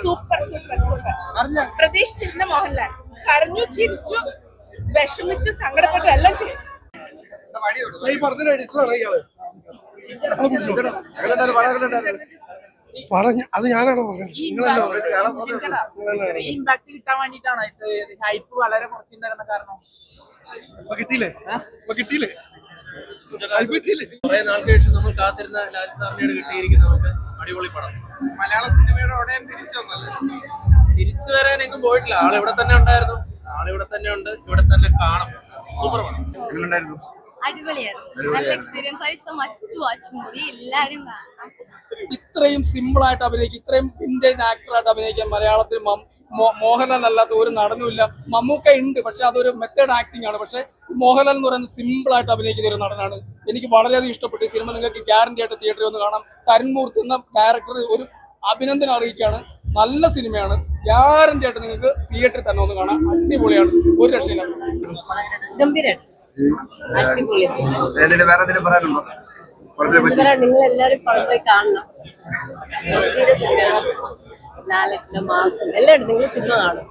Super super super. പ്രതീക്ഷിച്ചിരുന്ന മോഹൻലാൽ കരഞ്ഞു, ചിരിച്ചു, വിഷമിച്ചു, സങ്കടപ്പെട്ടു, എല്ലാം ചെയ്തു. പറഞ്ഞ അത് ഞാനാണോ പറഞ്ഞത്? ഇമ്പാക്ട് കിട്ടാൻ വേണ്ടിട്ടാണ് ഹൈപ്പ് വളരെ കുറച്ചുണ്ടായിരുന്ന കാരണം. കിട്ടിയില്ലേ? കുറെ നാൾക്ക് ശേഷം നമ്മൾ കാത്തിരുന്ന ലാൽ സാറിനോട് കിട്ടിയിരിക്കുന്ന നമുക്ക് അടിപൊളി പടം. മലയാള സിനിമയുടെ ഉടൻ തിരിച്ചു വന്നല്ലേ? തിരിച്ചു വരാൻ എങ്ങും പോയിട്ടില്ല. ആളിവിടെ തന്നെ ഉണ്ടായിരുന്നു, ആളിവിടെ തന്നെ ഉണ്ട്, ഇവിടെ തന്നെ കാണും. സൂപ്പർ പടം. എങ്ങനെയുണ്ടായിരുന്നു? അടിപൊളിയായിരുന്നു. നല്ല എക്സ്പീരിയൻസ് ആയിട്ട് മസ്റ്റ് വാച്ച് മൂവി. എല്ലാരും കാണണം. ഇത്രയും സിമ്പിൾ ആയിട്ട് അഭിനയിക്കും, ഇത്രയും വിന്റേജ് ആക്ടറായിട്ട് അഭിനയിക്കാൻ മലയാളത്തിൽ മോഹൻലാൽ അല്ലാത്ത ഒരു നടനുമില്ല. മമ്മൂക്ക ഉണ്ട്, പക്ഷെ അതൊരു മെത്തേഡ് ആക്ടിംഗ് ആണ്. പക്ഷെ മോഹൻലാൽ എന്ന് പറയുന്നത് സിമ്പിൾ ആയിട്ട് അഭിനയിക്കുന്ന ഒരു നടനാണ്. എനിക്ക് വളരെയധികം ഇഷ്ടപ്പെട്ടു ഈ സിനിമ. നിങ്ങൾക്ക് ഗ്യാരണ്ടി ആയിട്ട് തിയേറ്ററിൽ വന്ന് കാണാം. തരുൺമൂർത്തി എന്ന ഡയറക്ടർ ഒരു അഭിനന്ദനം അറിയിക്കുകയാണ്. നല്ല സിനിമയാണ്, ഗ്യാരണ്ടി ആയിട്ട് നിങ്ങൾക്ക് തിയേറ്ററിൽ തന്നെ ഒന്ന് കാണാം. അടിപൊളിയാണ്, ഒരു രക്ഷയില്ല. ഗംഭീരാണ്, അടിപൊളി സിനിമ. നിങ്ങൾ എല്ലാരും പടം പോയി കാണണം. ഗംഭീര സിനിമയാണ്. ലാലേട്ടന്റെ മാസം എല്ലാവരും നിങ്ങൾ സിനിമ കാണും.